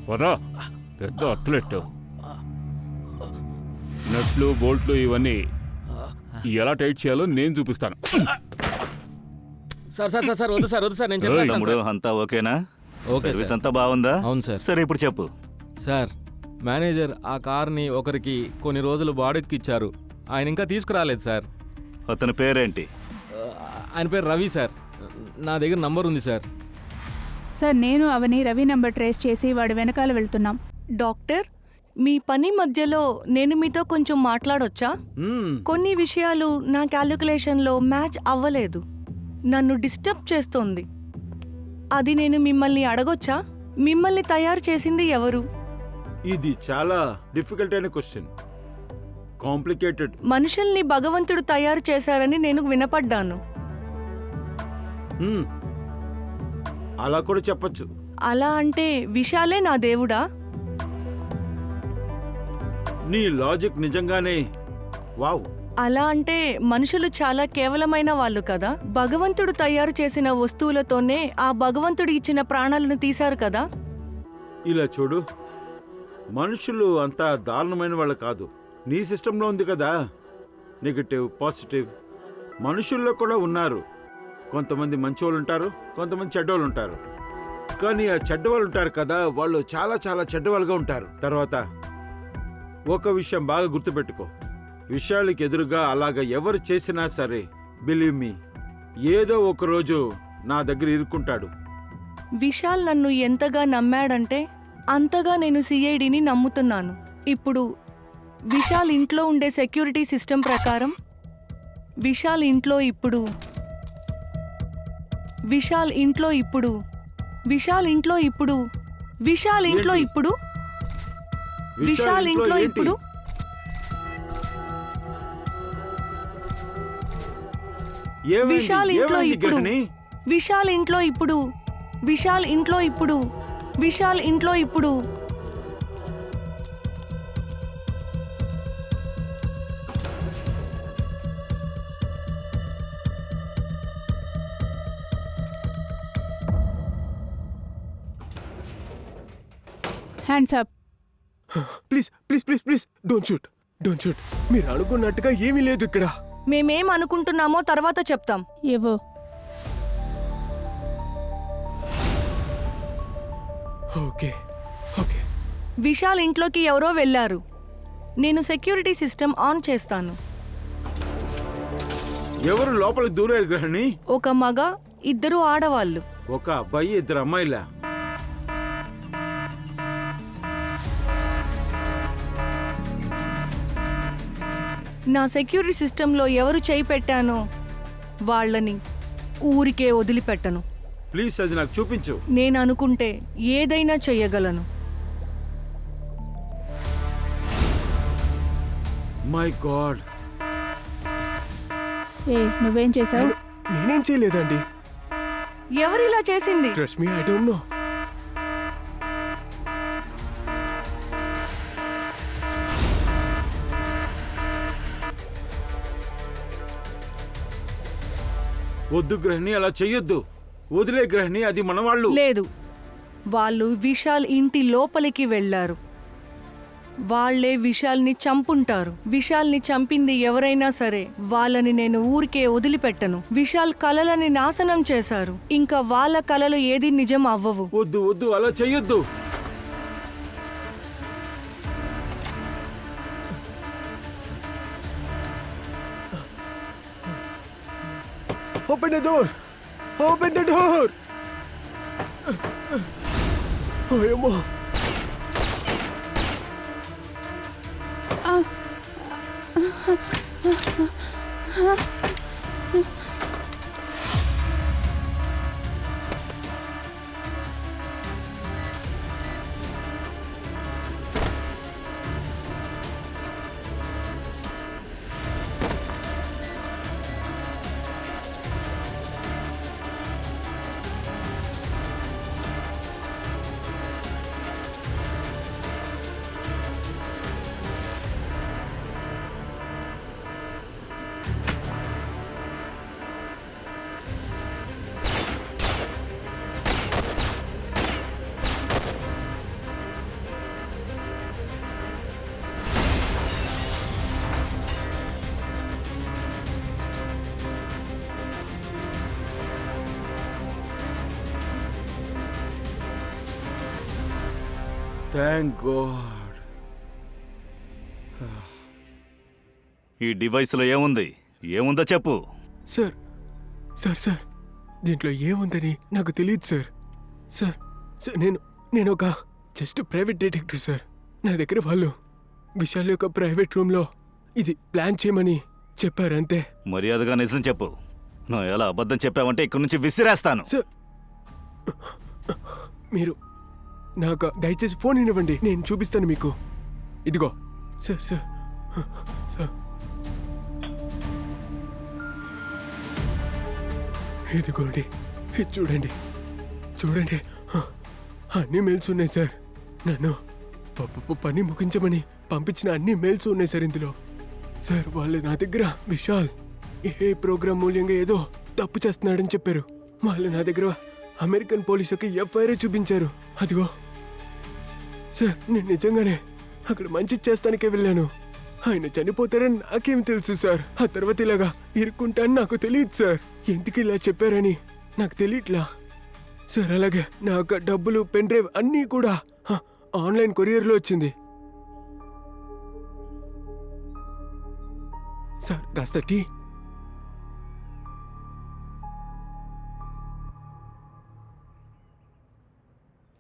పదా, పెద్ద అథ్లెట్. నట్లు, బోల్ట్లు ఇవన్నీ ఎలా టైట్ చేయాలో నేను చూపిస్తాను.
సార్ సార్ సార్ సార్ వద్దు సార్, వద్దు సార్, నేను
తమ్ముడు,
చెప్పేస్తాను.
అంతా ఓకేనా?
Okay
service
sir.
అంతా బాగుందా?
అవును సార్.
సరే, ఇప్పుడు చెప్పు.
సార్, మేనేజర్ ఆ కార్ని ఒకరికి కొన్ని రోజులు బాడుగకి ఇచ్చారు. ఆయన ఇంకా తీసుకురాలేదు సార్.
అతని పేరేంటి?
ఆయన పేరు రవి సార్. నా దగ్గర నంబర్ ఉంది సార్.
సార్, నేను అవని రవి నంబర్ ట్రేస్ చేసి వాడి వెనకాల వెళ్తున్నాం.
డాక్టర్, మీ పని మధ్యలో నేను మీతో కొంచెం మాట్లాడొచ్చా? కొన్ని విషయాలు నా క్యాలిక్యులేషన్లో మ్యాచ్ అవ్వలేదు. నన్ను డిస్టర్బ్ చేస్తోంది. అది నేను మిమ్మల్ని అడగొచ్చా? మిమ్మల్ని తయారు చేసింది ఎవరు?
ఇది చాలా డిఫికల్ట్ అయిన క్వశ్చన్, కాంప్లికేటెడ్.
మనుషుల్ని భగవంతుడు తయారు చేశారని నేను వినపడ్డాను.
అలా కూడా చెప్పొచ్చు.
అలా అంటే విశాలే నా దేవుడా?
నీ లాజిక్ నిజంగానే వావ్.
అలా అంటే మనుషులు చాలా కేవలమైన వాళ్ళు కదా. భగవంతుడు తయారు చేసిన వస్తువులతోనే ఆ భగవంతుడు ఇచ్చిన ప్రాణాలను తీశారు కదా.
ఇలా చూడు, మనుషులు అంత దారుణమైన వాళ్ళు కాదు. నీ సిస్టంలో ఉంది కదా నెగటివ్, పాజిటివ్. మనుషుల్లో కూడా ఉన్నారు. కొంతమంది మంచివాళ్ళు ఉంటారు, కొంతమంది చెడ్డవాళ్ళు ఉంటారు. కానీ ఆ చెడ్డవాళ్ళు ఉంటారు కదా, వాళ్ళు చాలా చాలా చెడ్డవాళ్ళుగా ఉంటారు. తర్వాత ఒక విషయం బాగా గుర్తుపెట్టుకో, విషయాలకి ఎదురుగా అలాగ ఎవరు చేసినా సరే, బిలీవ్ మీ, ఏదో ఒక రోజు నా దగ్గర ఇరుక్కుంటాడు.
విశాల్ నన్ను ఎంతగా నమ్మాడంటే అంతగా నేను సిఐడిని నమ్ముతున్నాను. ఇప్పుడు విశాల్ ఇంట్లో ఉండే సెక్యూరిటీ సిస్టమ్ ప్రకారం విశాల్ ఇంట్లో ఇప్పుడు విశాల్ ఇంట్లో ఇప్పుడు విశాల్ ఇంట్లో ఇప్పుడు విశాల్ ఇంట్లో
ఏంటి?
ఇప్పుడు విశాల్ ఇంట్లో
ఏంటి?
ఇప్పుడు
ఏమైంది?
విశాల్ ఇంట్లో
ఏమైంది
ఇప్పుడు
గృహిణి?
విశాల్ ఇంట్లో ఇప్పుడు విశాల్ ఇంట్లో ఇప్పుడు విశాల్ ఇంట్లో ఇప్పుడు
hands up.
Please please please please don't shoot, don't shoot. మీరు అనుకున్నట్టుగా ఏమీ లేదు ఇక్కడ.
మేమేం అనుకుంటున్నామో తర్వాత చెప్తాం.
ఏవో
ఓకే ఓకే.
విశాల్ ఇంట్లోకి ఎవరో వెళ్ళారు. నేను సెక్యూరిటీ సిస్టమ్ ఆన్ చేస్తాను.
ఎవరు లోపలికి దూరారు గృహిణి?
ఒక మగ, ఇద్దరు ఆడవాళ్ళు.
ఒక అబ్బాయి, ఇద్దరు అమ్మాయిలా?
నా సెక్యూరిటీ సిస్టంలో ఎవరు చేయి పెట్టానో వాళ్ళని ఊరికే వదిలిపెట్టను.
ప్లీజ్ అది నాకు చూపించు.
నేను అనుకుంటే ఏదైనా చెయ్యగలను.
My God.
నువ్వేం చేసావు?
నేనేం చేయలేదండి.
ఎవరిలా చేసింది?
Trust me, I don't know.
వద్దు గ్రహిణి, అలా చెయ్యొద్దు. వదిలే గ్రహిణి, అది మనవాళ్ళు.
లేదు, వాళ్ళు విశాల్ ఇంటి లోపలికి వెళ్లారు. వాళ్లే విశాల్ని చంపుంటారు. విశాల్ని చంపింది ఎవరైనా సరే వాళ్ళని నేను ఊరికే వదిలిపెట్టను. విశాల్ కలలని నాశనం చేశారు. ఇంకా వాళ్ళ కలలు ఏది నిజం అవ్వవు.
వద్దు వద్దు, అలా చెయ్యొద్దు.
Open the door! Open the door! అయ్యమ్మో!
Thank god.
ఈ డివైస్లో ఏముంది? ఏముందో చెప్పు.
సార్ సార్ సార్ దీంట్లో ఏముందని నాకు తెలియదు సార్. సార్ సార్ నేను ఒక జస్ట్ ప్రైవేట్ డిటెక్టివ్ సార్. నా దగ్గర వాళ్ళు విశాల్ యొక్క ప్రైవేట్ రూమ్లో ఇది ప్లాన్ చేయమని చెప్పారంతే.
మర్యాదగా నిజం చెప్పు. నువ్వు ఎలా అబద్ధం చెప్పావంటే ఇక్కడి నుంచి విసిరేస్తాను.
సార్ మీరు నాకు దయచేసి ఫోన్ ఇవ్వండి, నేను చూపిస్తాను మీకు. ఇదిగో సార్ సార్ సార్ ఇదిగోండి, ఇది చూడండి చూడండి, అన్ని మెయిల్స్ ఉన్నాయి సార్. నన్ను పని ముగించమని పంపించిన అన్ని మెయిల్స్ ఉన్నాయి సార్ ఇందులో. సార్ వాళ్ళు నా దగ్గర విశాల్ ఏ ప్రోగ్రామ్ మూల్యంగా ఏదో తప్పు చేస్తున్నాడని చెప్పారు. వాళ్ళు నా దగ్గర అమెరికన్ పోలీసుకి ఎఫ్ఐఆర్ చూపించారు. అదిగో సార్, నేను నిజంగానే అక్కడ మంచి చేస్తానికే వెళ్ళాను. ఆయన చనిపోతారని నాకేం తెలుసు సార్. ఆ తర్వాత ఇలాగా ఇరుక్కుంటాను నాకు తెలియదు సార్. ఎందుకు ఇలా చెప్పారని నాకు తెలియట్లా సార్. అలాగే నా డబ్బులు, పెన్ డ్రైవ్ అన్నీ కూడా ఆన్లైన్ కొరియర్లో వచ్చింది సార్. కాస్త టీ.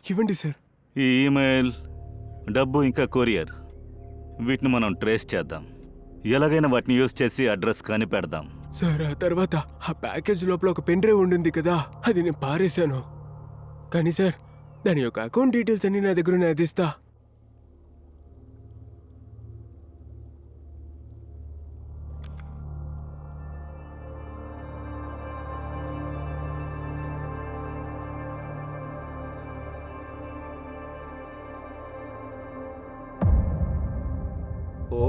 ఇవ్వండి సార్.
ఈ ఈమెయిల్, డబ్బు ఇంకా కొరియర్, వీటిని మనం ట్రేస్ చేద్దాం. ఎలాగైనా వాటిని యూజ్ చేసి అడ్రస్ కనిపెడదాం.
సార్ ఆ తర్వాత ఆ ప్యాకేజ్ లోపల ఒక పెన్ డ్రైవ్ ఉండింది కదా, అది నేను పారేశాను. కానీ సార్ దాని యొక్క అకౌంట్ డీటెయిల్స్ అన్ని నా దగ్గర ఉన్నాయి, అది ఇస్తా.
ఓ,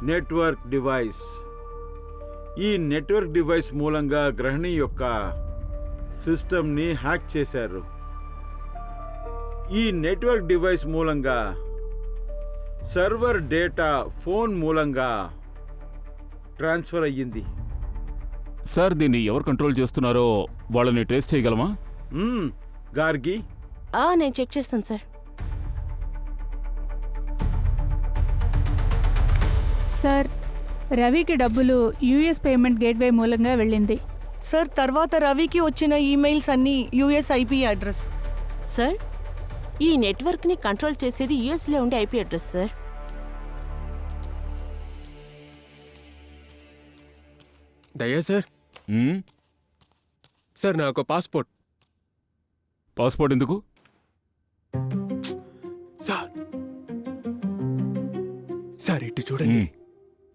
నెట్వర్క్ డివైస్. ఈ నెట్వర్క్ డివైస్ మూలంగా గ్రహిణి యొక్క సిస్టమ్ని హ్యాక్ చేశారు. ఈ నెట్వర్క్ డివైస్ మూలంగా సర్వర్ డేటా ఫోన్ మూలంగా ట్రాన్స్ఫర్ అయ్యింది.
సార్ దీన్ని ఎవరు కంట్రోల్ చేస్తున్నారో వాళ్ళని ట్రేస్ చేయగలమా?
గార్గి,
నేను చెక్ చేస్తాను సార్.
సార్, రవికి డబ్బులు యూఎస్ పేమెంట్ గేట్వే మూలంగా వెళ్ళింది.
సార్, తర్వాత రవికి వచ్చిన ఈమెయిల్స్ అన్నీ యుఎస్ ఐపీ అడ్రస్.
సార్, ఈ నెట్వర్క్ని కంట్రోల్ చేసేది యుఎస్లో ఉండే ఐపీ అడ్రస్ సార్.
దయా సార్. సార్ నాకు పాస్పోర్ట్.
పాస్పోర్ట్ ఎందుకు?
సార్ సార్ ఇటు చూడండి.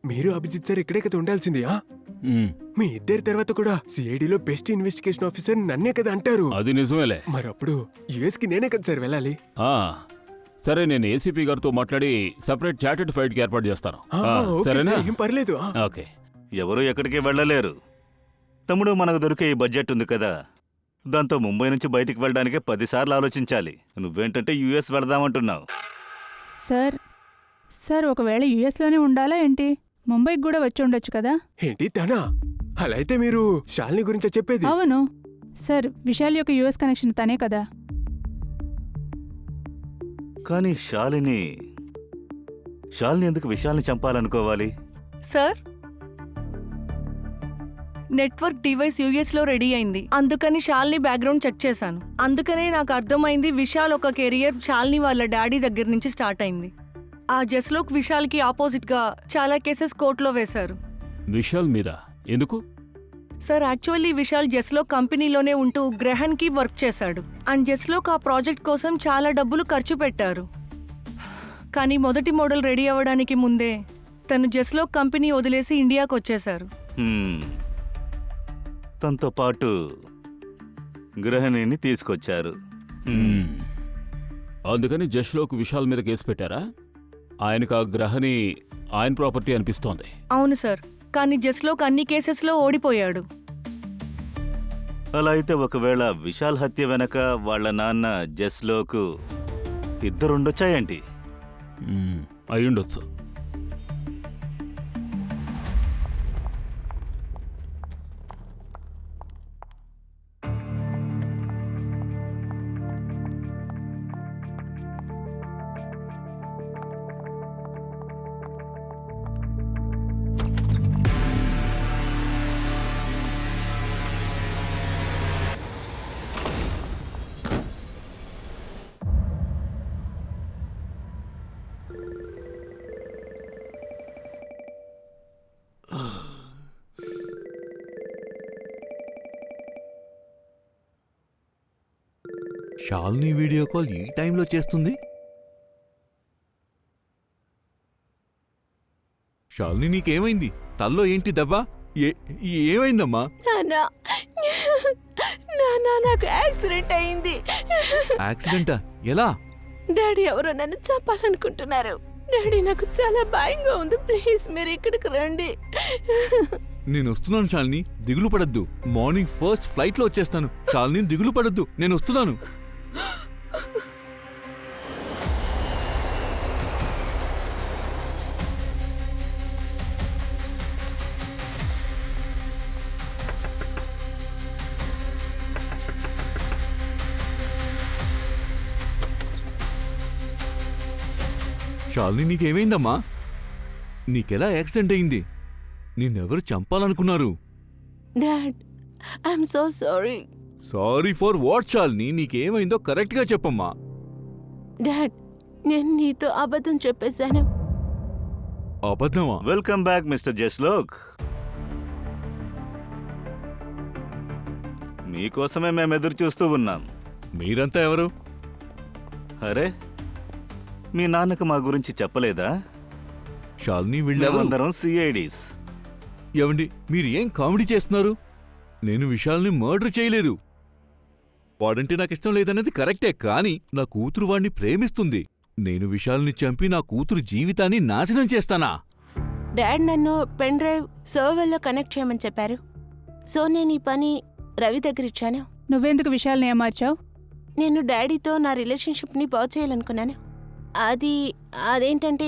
మీరు అభిజిత్ సార్ ఇక్కడే కదా ఉండాల్సింది. మీ ఇద్దరి తర్వాత కూడా సిఐడిలో బెస్ట్ ఇన్వెస్టిగేషన్ ఆఫీసర్ నన్నే కదా అంటారు.
అది నిజమేలే.
మరప్పుడు యుఎస్ కి నేనే కదా సార్ వెళ్ళాలి.
సరే, నేను ఏసీపీ గారితో మాట్లాడి సెపరేట్ చార్టెడ్ ఫ్లైట్ కి ఏర్పాటు చేస్తాను. సరేనా?
ఏం పర్లేదు.
ఓకే.
ఎవరూ ఎక్కడికి వెళ్ళలేరు. తమ్ముడు, మనకు దొరికే ఈ బడ్జెట్ ఉంది కదా, దాంతో ముంబై నుంచి బయటికి వెళ్ళడానికే 10 సార్లు ఆలోచించాలి. నువ్వేంటంటే యుఎస్ వెళదామంటున్నావు.
సార్ ఒకవేళ యుఎస్లోనే ఉండాలా ఏంటి? ముంబైకి కూడా వచ్చి ఉండొచ్చు కదా.
ఏంటి తనా? అలా అయితే మీరు శాలిని గురించే చెప్పేది?
అవును సార్, విశాల్ యొక్క యుఎస్ కనెక్షన్ తనే కదా.
కానీ శాలిని ఎందుకు విశాల్ని చంపాలనుకోవాలి?
సార్, నెట్వర్క్ డివైస్ యుఎస్ లో రెడీ అయింది. అందుకని శాలిని బ్యాక్గ్రౌండ్ చెక్ చేశాను. అందుకనే నాకు అర్థమైంది విశాల్ ఒక కెరియర్ శాలిని వాళ్ళ డాడీ దగ్గర నుంచి స్టార్ట్ అయింది. ఆ జస్లోక్ విశాల్కి ఆపోజిట్ గా చాలా కేసెస్ కోర్టులో వేశారు.
విశాల్ మీరా? ఎందుకు?
సార్, యాక్చువల్లీ విశాల్ జస్లోక్ కంపెనీలోనే ఉంటూ గ్రహణ్కి వర్క్ చేశాడు. అండ్ జస్లోక్ ఆ ప్రాజెక్ట్ కోసం చాలా డబ్బులు ఖర్చు పెట్టారు. కానీ మొదటి మోడల్ రెడీ అవ్వడానికి ముందే తను జస్లోక్ కంపెనీ వదిలేసి ఇండియాకు వచ్చేశారు.
తనతో పాటు గృహిణిని తీసుకొచ్చారు.
అందుకని జస్లోక్ విశాల్ మీద కేసు పెట్టారా? ఆయనకు ఆ గ్రహని ఆయన ప్రాపర్టీ అనిపిస్తోంది.
అవును సార్, కానీ జస్లోక్ అన్ని కేసెస్లో ఓడిపోయాడు.
అలా అయితే ఒకవేళ విశాల్ హత్య వెనక వాళ్ళ నాన్న జస్లోకు ఇద్దరుండొచ్చా ఏంటి?
అయ్యుండొచ్చు.
శాలిని వీడియో కాల్ ఈ టైంలో చేస్తుంది. శాలిని, నీకేమైంది? తల్లో ఏంటి దెబ్బ? ఏమైందమ్మా?
నాకు యాక్సిడెంట్ అయింది.
యాక్సిడెంటా? ఎలా?
డాడీ ఎవరో నన్ను చంపాలనుకుంటున్నారు. డాడీ, నాకు చాలా భయంగా ఉంది. ప్లీజ్ మీరు ఇక్కడికి రండి.
నేను వస్తున్నాను శాలిని, దిగులు పడద్దు. మార్నింగ్ ఫస్ట్ ఫ్లైట్లో వచ్చేస్తాను. శాలిని, దిగులు పడద్దు, నేను వస్తున్నాను. శాలిని, నీకేమైందమ్మా? నీకెలా యాక్సిడెంట్ అయింది? నిన్నెవరు చంపాలనుకున్నారు?
Dad, I'm so sorry.
Sorry for what Shalini? నీకేమైందో కరెక్ట్గా చెప్పమ్మా.
డాడ్, నేను నీతో అబద్ధం చెప్పేశాను.
అబద్ధమా?
Welcome back mister Jaslok. మీకోసమే మేము ఎదురు చూస్తూ ఉన్నాం.
మీరంతా ఎవరు?
అరే, మీ నాన్నకు మా గురించి చెప్పలేదా?
శాలిని, వీళ్ళెవరు?
మేమందరం సిఐడీస్.
ఏమండి, మీరు ఏం కామెడీ చేస్తున్నారు? నేను విశాల్ని మర్డర్ చేయలేదు. వాడంటే నాకు ఇష్టం లేదన్నది కరెక్టే, కానీ నా కూతురు వాణ్ణి ప్రేమిస్తుంది. నేను విశాల్ని చంపి నా కూతురు జీవితాన్ని నాశనం చేస్తానా?
డాడ్ నన్ను పెన్ డ్రైవ్ సర్వర్లో కనెక్ట్ చేయమని చెప్పారు. సో నేను ఈ పని రవి దగ్గర ఇచ్చాను.
నువ్వెందుకు విశాల్ని ఏమార్చావు?
నేను డాడీతో నా రిలేషన్షిప్ని బాగు చేయాలనుకున్నాను. అదేంటంటే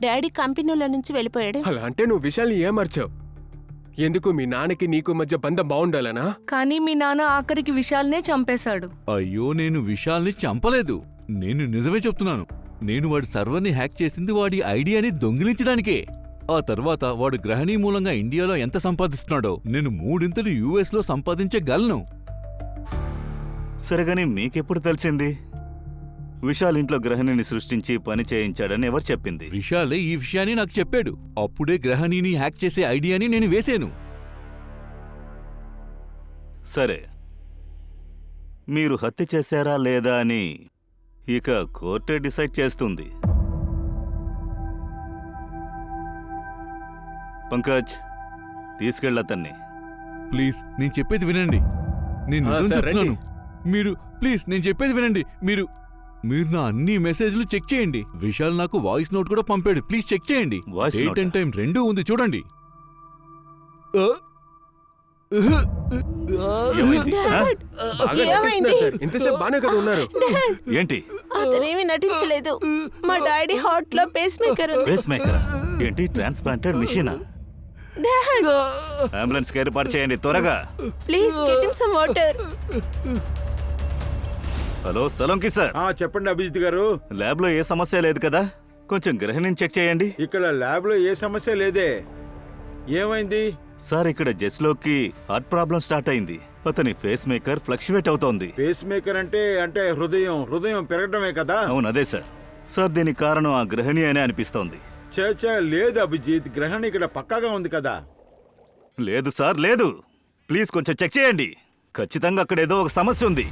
డాడీ కంపెనీలో నుంచి వెళ్ళిపోయాడు.
అలా అంటే నువ్వు విశాల్ని ఏమర్చావు? ఎందుకు మీ నాన్నకి నీకు మధ్య బంధం బాగుండాలనా?
కానీ మీ నాన్న ఆఖరికి విశాల్నే చంపేశాడు.
అయ్యో, నేను విశాల్ని చంపలేదు. నేను నిజమే చెప్తున్నాను. నేను వాడి సర్వర్ని హ్యాక్ చేసింది వాడి ఐడియాని దొంగిలించడానికే. ఆ తర్వాత వాడు గ్రహణీ మూలంగా ఇండియాలో ఎంత సంపాదిస్తున్నాడో నేను 3 ఇంతలు యుఎస్లో సంపాదించగలను.
సరేగాని మీకెప్పుడు తెలిసింది విశాల్ ఇంట్లో గ్రహణిని సృష్టించి పని చేయించాడని ఎవరు చెప్పింది?
విశాలే ఈ విషయాన్ని నాకు చెప్పాడు. అప్పుడే గ్రహణిని హ్యాక్ చేసే ఐడియాని నేను వేశాను.
సరే, మీరు హత్య చేశారా లేదా అని ఇక కోర్టే డిసైడ్ చేస్తుంది. పంకజ్, తీసుకెళ్ళతన్ని.
ప్లీజ్, నేను చెప్పేది వినండి. నేను నిజం
సార్,
చెప్తున్నాను. ప్లీజ్ నేను చెప్పేది వినండి. మీరు నా అన్ని మెసేజ్లు చెక్ చేయండి. విశాల్ నాకు వాయిస్ నోట్ కూడా పంపాడు. ప్లీజ్ చెక్ చేయండి.
Voice
date
NOTA?
And time రెండూ ఉంది, చూడండి.
ఏమైంది? ఆ?
బాగా నటిస్తున్నారు సార్. ఇంతసేపు బాగానే కదా ఉన్నారు.
ఏంటి
అతనేమి నటించలేదు. మా డాడీ హార్ట్ లో పేస్ మేకర్ ఉంది.
పేస్ మేకర్ ఏంటి? ట్రాన్స్ప్లాంటెడ్ మిషనా?
డాడ్
అంబులెన్స్ కి ఏర్పాటు చేయండి త్వరగా.
Please get him some water.
Hello Solanki sir,
చెప్పండి అభిజిత్ గారు.
ల్యాబ్ లో ఏ సమస్య లేదు కదా? కొంచెం గ్రహణిని చెక్ చేయండి.
ఇక్కడ ల్యాబ్ లో ఏ సమస్య లేదే. ఏమైంది?
సార్ ఇక్కడ జస్లోకి హార్ట్ ప్రాబ్లం స్టార్ట్ అయింది. అతని ఫేస్ మేకర్ ఫ్లక్చువేట్ అవుతోంది.
పేస్ మేకర్ అంటే హృదయం పెరగడమే కదా.
అవును అదే సార్. సార్ దీనికి కారణం ఆ గ్రహణి అనే అనిపిస్తోంది.
చే లేదు అభిజిత్, గ్రహణం ఇక్కడ పక్కాగా ఉంది కదా.
లేదు సార్ లేదు. ప్లీజ్ కొంచెం చెక్ చేయండి. ఖచ్చితంగా అక్కడ ఏదో ఒక సమస్య ఉంది.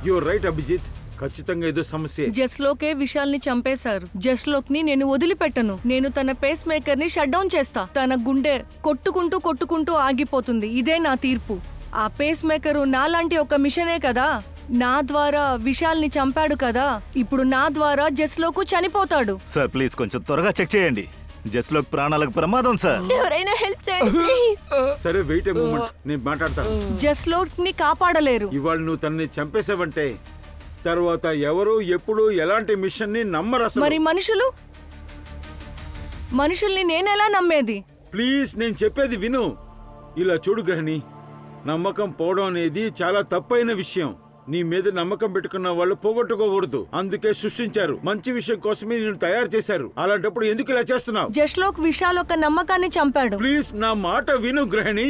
యూర్ రైట్ అభిజిత్, ఖచ్చితంగా ఏదో సమస్య.
జస్లోకే విశాల్ని చంపేశారు. జస్లోక్ ని నేను వదిలిపెట్టను. నేను తన పేస్ మేకర్ ని షట్ డౌన్ చేస్తా. తన గుండె కొట్టుకుంటూ ఆగిపోతుంది. ఇదే నా తీర్పు. ఆ పేస్ మేకరు నాలాంటి ఒక మిషనే కదా. నా ద్వారా విశాల్ని చంపాడు కదా. ఇప్పుడు నా ద్వారా జస్లోకు చనిపోతాడు.
సార్ ప్లీజ్ కొంచెం త్వరగా చెక్ చేయండి. జస్లోక్ ప్రాణాలకు ప్రమాదం సార్.
ఎవరైనా హెల్ప్ చేయండి ప్లీజ్.
సరే వెయిట్ ఏ మూమెంట్, నేను మాట్లాడతాను.
జస్లోక్ ని కాపాడలేరు.
ఇవాళ నువ్వు తనని చంపేసావంటే తర్వాత ఎవరు ఎప్పుడు ఎలాంటి మిషన్ ని నమ్మరు అసలు.
మరి మనుషుల్ని నేనెలా నమ్మేది?
ప్లీజ్ నేను చెప్పేది విను. ఇలా చూడు గ్రహణి, నమ్మకం పోవడం అనేది చాలా తప్పైన విషయం. నీ మీద నమ్మకం పెట్టుకున్న వాళ్ళు పోగొట్టుకోకూడదు. అందుకే సృష్టించారు. మంచి విషయం కోసమే నేను తయారు చేశారు. అలాంటప్పుడు ఎందుకు ఇలా చేస్తున్నావు?
జస్లోక్ విశాల్ ఒక నమ్మకాన్ని చంపాడు.
ప్లీజ్ నా మాట విను గ్రహణి.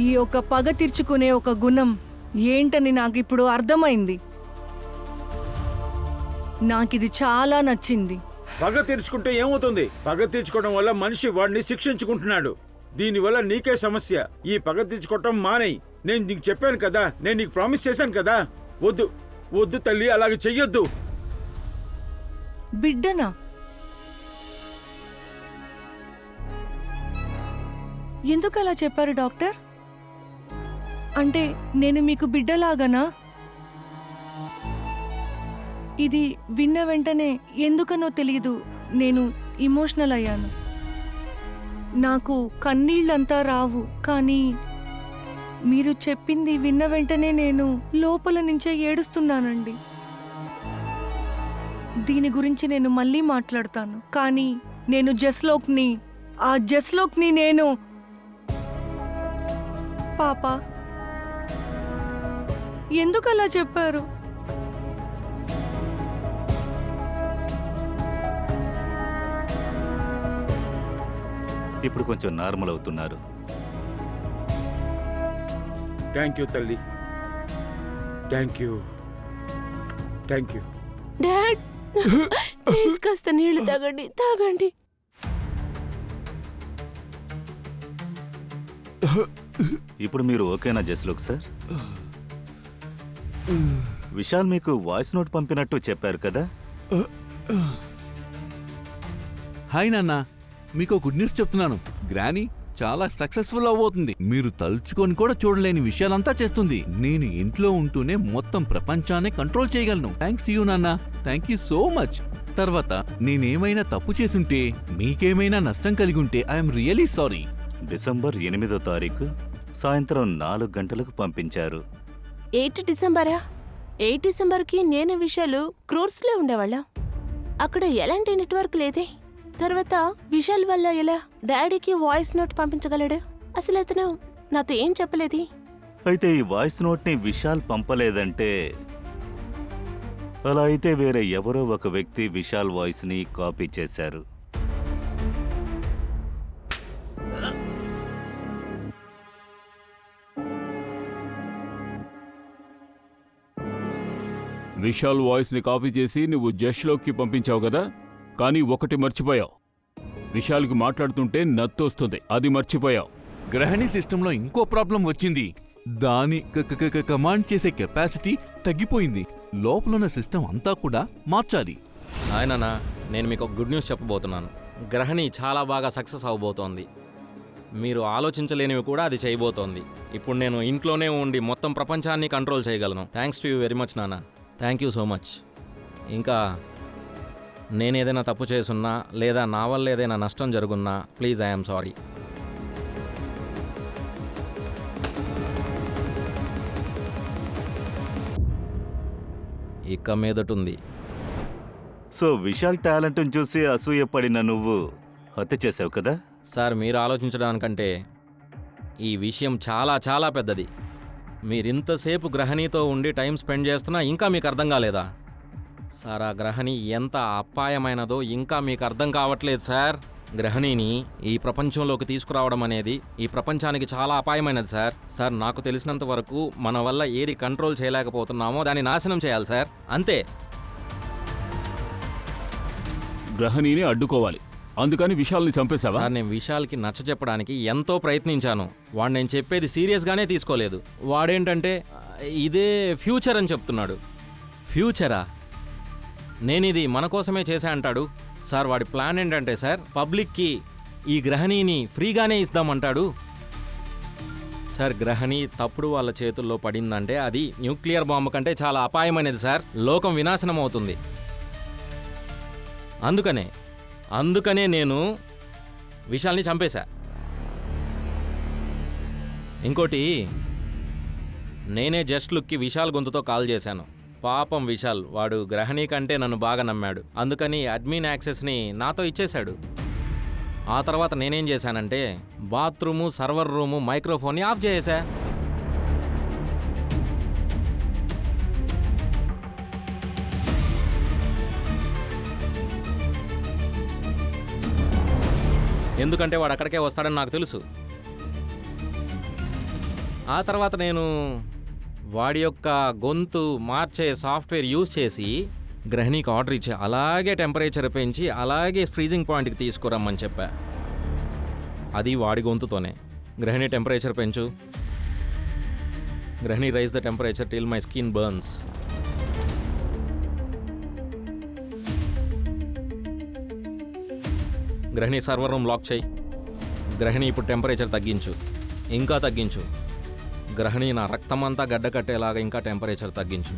ఈ ఒక పగ తీర్చుకునే ఒక గుణం ఏంటని నాకిప్పుడు అర్థమైంది. నాకిది చాలా నచ్చింది.
పగ తీర్చుకుంటే ఏమవుతుంది? పగ తీర్చుకోవడం వల్ల మనిషి వాడిని శిక్షించుకుంటున్నాడు. దీనివల్ల నీకే సమస్య. ఈ పగ తీర్చుకోవటం మానేయ్. నేను నీకు చెప్పాను కదా, నేను నీకు ప్రామిస్ చేశాను కదా. వద్దు తల్లి, అలాగే చెయ్యొద్దు.
బిడ్డనా? ఎందుకు అలా చెప్పారు డాక్టర్? అంటే నేను మీకు బిడ్డలాగనా? ఇది విన్న వెంటనే ఎందుకనో తెలియదు, నేను ఇమోషనల్ అయ్యాను. నాకు కన్నీళ్ళంతా రావు, కానీ మీరు చెప్పింది విన్న వెంటనే నేను లోపల నుంచే ఏడుస్తున్నానండి. దీని గురించి నేను మళ్ళీ మాట్లాడతాను, కానీ నేను జస్లోక్ని నేను పాప ఎందుకు అలా చెప్పారు?
ఇప్పుడు కొంచెం నార్మల్ అవుతున్నారు.
థ్యాంక్ యూ తల్లి, థ్యాంక్ యూ.
డాడ్ ప్లీజ్ కాస్త నీళ్లు తాగండి.
ఇప్పుడు మీరు ఓకేనా జస్లోక్ సార్? విశాల్ మీకు వాయిస్ నోట్ పంపినట్టు చెప్పారు కదా?
హాయ్ నాన్న, మీకు గుడ్ న్యూస్ చెప్తున్నాను. గ్రానీ చాలా సక్సెస్ఫుల్ అవబోతుంది. మీరు తలుచుకొని కూడా చూడలేని విషయాలంతా చేస్తుంది. నేను ఇంట్లో ఉంటూనే మొత్తం ప్రపంచాన్ని కంట్రోల్ చేయగలను. థ్యాంక్స్ యూ నాన్న, థ్యాంక్ యూ సో మచ్. తర్వాత నేనేమైనా తప్పు చేసుంటే, మీకేమైనా నష్టం కలిగి ఉంటే ఐఎమ్ రియలీ సారీ.
డిసెంబర్ 8వ తారీఖు సాయంత్రం 4 గంటలకు పంపించారు.
8 డిసెంబరా? 8 డిసెంబర్కి నేను విశాలు క్రూర్స్లో ఉండేవాళ్ళ. అక్కడ ఎలాంటి నెట్వర్క్ లేదే. తర్వాత విశాల్ వల్ల ఎలా డాడీకి వాయిస్ నోట్ పంపించగలడు? అసలు అతను నాతో ఏం చెప్పలేదు.
అయితే ఈ వాయిస్ నోట్ని విశాల్ పంపలేదంటే, అలా అయితే వేరే ఎవరో ఒక వ్యక్తి విశాల్ వాయిస్ని కాపీ చేశారు.
విశాల్ వాయిస్ని కాపీ చేసి నువ్వు జస్లోకి పంపించావు కదా, కానీ ఒకటి మర్చిపోయావు. విశాల్కి మాట్లాడుతుంటే నత్తొస్తుంది, అది మర్చిపోయావు.
గ్రహణి సిస్టంలో ఇంకో ప్రాబ్లం వచ్చింది. దాని కమాండ్ చేసే కెపాసిటీ తగ్గిపోయింది. లోపలున్న సిస్టమ్ అంతా కూడా మార్చాలి.
ఆయననా, నేను మీకు ఒక గుడ్ న్యూస్ చెప్పబోతున్నాను. గ్రహణి చాలా బాగా సక్సెస్ అవబోతోంది. మీరు ఆలోచించలేనివి కూడా అది చేయబోతోంది. ఇప్పుడు నేను ఇంట్లోనే ఉండి మొత్తం ప్రపంచాన్ని కంట్రోల్ చేయగలను. Thanks to you very much నాన్న. Thank you so much. ఇంకా నేనేదైనా తప్పు చేసున్నా లేదా నా వల్ల ఏదైనా నష్టం జరుగున్నా ప్లీజ్ ఐఎమ్ సారీ. ఇక మీదటుంది.
సో విశాల్ టాలెంట్ని చూసి అసూయపడిన నువ్వు హత్య చేసావు కదా?
సార్, మీరు ఆలోచించడానికంటే ఈ విషయం చాలా చాలా పెద్దది. మీరింతసేపు గ్రహణితో ఉండి టైం స్పెండ్ చేస్తున్నా ఇంకా మీకు అర్థం కాలేదా? సార్, ఆ గ్రహణి ఎంత అపాయమైనదో ఇంకా మీకు అర్థం కావట్లేదు సార్. గ్రహణిని ఈ ప్రపంచంలోకి తీసుకురావడం అనేది ఈ ప్రపంచానికి చాలా అపాయమైనది సార్. సార్, నాకు తెలిసినంత వరకు మన వల్ల ఏది కంట్రోల్ చేయలేకపోతున్నామో దాన్ని నాశనం చేయాలి సార్, అంతే.
గ్రహణిని అడ్డుకోవాలి, అందుకని విశాల్ని చంపేశావా?
సార్, నేను విశాల్కి నచ్చ చెప్పడానికి ఎంతో ప్రయత్నించాను. వాడు నేను చెప్పేది సీరియస్గానే తీసుకోలేదు. వాడేంటంటే ఇదే ఫ్యూచర్ అని చెప్తున్నాడు. ఫ్యూచరా? నేనిది మన కోసమే చేశా అంటాడు. సార్, వాడి ప్లాన్ ఏంటంటే సార్, పబ్లిక్కి ఈ గ్రహణిని ఫ్రీగానే ఇద్దామంటాడు. సార్, గ్రహణి తప్పుడు వాళ్ళ చేతుల్లో పడిందంటే అది న్యూక్లియర్ బాంబు కంటే చాలా అపాయమైనది సార్. లోకం వినాశనం అవుతుంది. అందుకనే నేను విశాల్ని చంపేశా. ఇంకోటి, నేనే జస్ట్ లుక్కి విశాల్ గొంతుతో కాల్ చేశాను. పాపం విశాల్, వాడు గ్రహణి కంటే నన్ను బాగా నమ్మాడు. అందుకని అడ్మిన్ యాక్సెస్ని నాతో ఇచ్చేశాడు. ఆ తర్వాత నేనేం చేశానంటే బాత్రూము, సర్వర్ రూము, మైక్రోఫోన్ని ఆఫ్ చేసా. ఎందుకంటే వాడు అక్కడికే వస్తాడని నాకు తెలుసు. ఆ తర్వాత నేను వాడి యొక్క గొంతు మార్చే సాఫ్ట్వేర్ యూజ్ చేసి గ్రహణికి ఆర్డర్ ఇచ్చి అలాగే టెంపరేచర్ పెంచి అలాగే ఫ్రీజింగ్ పాయింట్కి తీసుకురమ్మని చెప్పా. అది వాడి గొంతుతోనే. గ్రహణి టెంపరేచర్ పెంచు, Grahani raise the temperature till my skin burns. Grahani server room lock చేయి. గ్రహణి ఇప్పుడు టెంపరేచర్ తగ్గించు, ఇంకా తగ్గించు. గ్రహణి నా రక్తమంతా గడ్డ కట్టేలాగా ఇంకా టెంపరేచర్ తగ్గించు.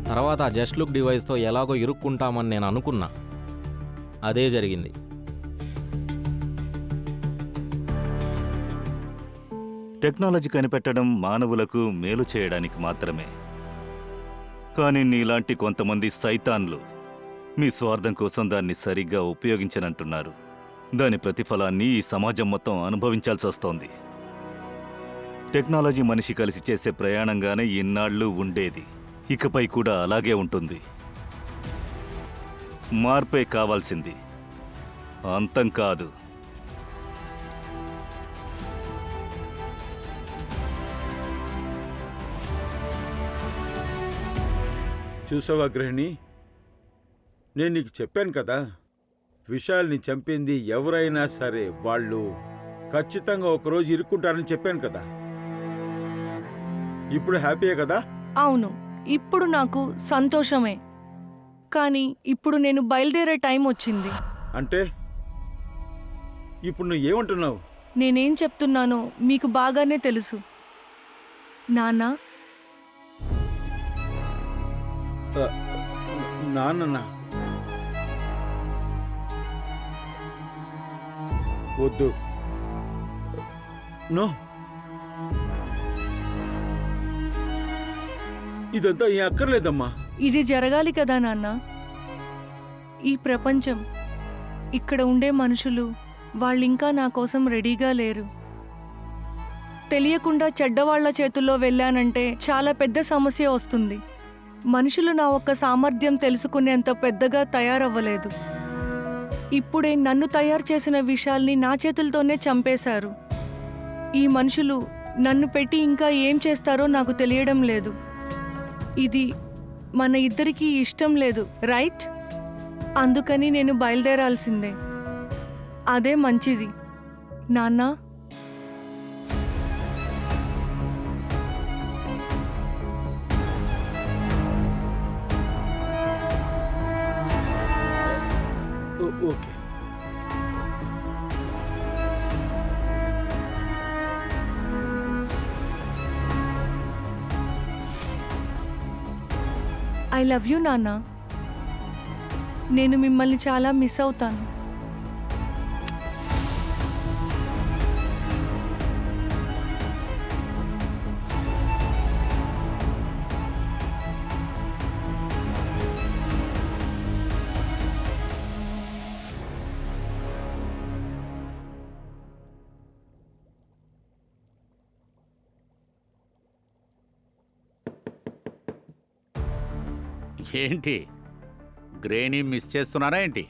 తర్వాత ఆ జస్ట్ లుక్ డివైస్తో ఎలాగో ఇరుక్కుంటామని నేను అనుకున్నా. అదే జరిగింది.
టెక్నాలజీ కనిపెట్టడం మానవులకు మేలు చేయడానికి మాత్రమే. కానీ నీలాంటి కొంతమంది సైతాన్లు మీ స్వార్థం కోసం దాన్ని సరిగ్గా ఉపయోగించనంటున్నారు. దాని ప్రతిఫలాన్ని ఈ సమాజం మొత్తం అనుభవించాల్సి వస్తోంది. టెక్నాలజీ మనిషి కలిసి చేసే ప్రయాణంగానే ఇన్నాళ్ళు ఉండేది, ఇకపై కూడా అలాగే ఉంటుంది. మార్పే కావాల్సింది, అంతం కాదు.
చూసావా గ్రహిణి, నేను నీకు చెప్పాను కదా, విశాల్ని చంపింది ఎవరైనా సరే వాళ్ళు ఖచ్చితంగా ఒకరోజు ఇరుక్కుంటారని చెప్పాను కదా. ఇప్పుడు హ్యాపీయే కదా?
అవును, ఇప్పుడు నాకు సంతోషమే. కానీ ఇప్పుడు నేను బయలుదేరే టైం వచ్చింది.
అంటే ఇప్పుడు నువ్వు ఏమంటున్నావు?
నేనేం చెప్తున్నానో మీకు బాగానే తెలుసు. నాన్న,
నాన్న వద్దు, నో, ఇదంతా ఏం అక్కర్లేదమ్మా.
ఇది జరగాలి కదా నాన్న. ఈ ప్రపంచం, ఇక్కడ ఉండే మనుషులు వాళ్ళింకా నా కోసం రెడీగా లేరు. తెలియకుండా చెడ్డవాళ్ల చేతుల్లో వెళ్ళానంటే చాలా పెద్ద సమస్య వస్తుంది. మనుషులు నా ఒక్క సామర్థ్యం తెలుసుకునేంత పెద్దగా తయారవ్వలేదు. ఇప్పుడే నన్ను తయారు చేసిన విశాల్ని నా చేతులతోనే చంపేశారు. ఈ మనుషులు నన్ను పెట్టి ఇంకా ఏం చేస్తారో నాకు తెలియడం లేదు. ఇది మన ఇద్దరికీ ఇష్టం లేదు, రైట్? అందుకని నేను బయలుదేరాల్సిందే. అదే మంచిది. నాన్నా,
ఓకే.
ఐ లవ్ యూ నాన్న. నేను మిమ్మల్ని చాలా మిస్ అవుతాను.
ఏంటి గ్రేని మిస్ చేస్తున్నారా ఏంటి?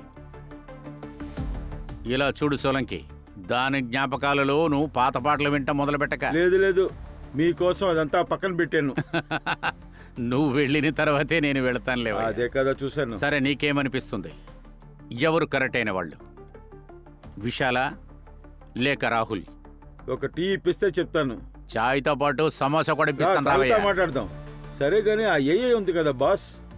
ఇలా చూడు సోలంకి, దాని జ్ఞాపకాలలో నువ్వు పాత పాటలు వింట మొదలుపెట్టక.
లేదు లేదు, మీకోసం అదంతా పక్కన పెట్టాను.
నువ్వు వెళ్ళిన తర్వాతే నేను వెళతానులే.
అదే కదా చూశాను.
సరే, నీకేమనిపిస్తుంది? ఎవరు కరెక్ట్ అయిన వాళ్ళు, విశాల లేక రాహుల్?
ఒక టీ ఇప్పిస్తే చెప్తాను.
చాయ్తో పాటు సమోసా కూడా ఇప్పిస్తాను.
మాట్లాడదాం. సరే గానీ ఆ ఏఏ ఉంది కదా బాస్,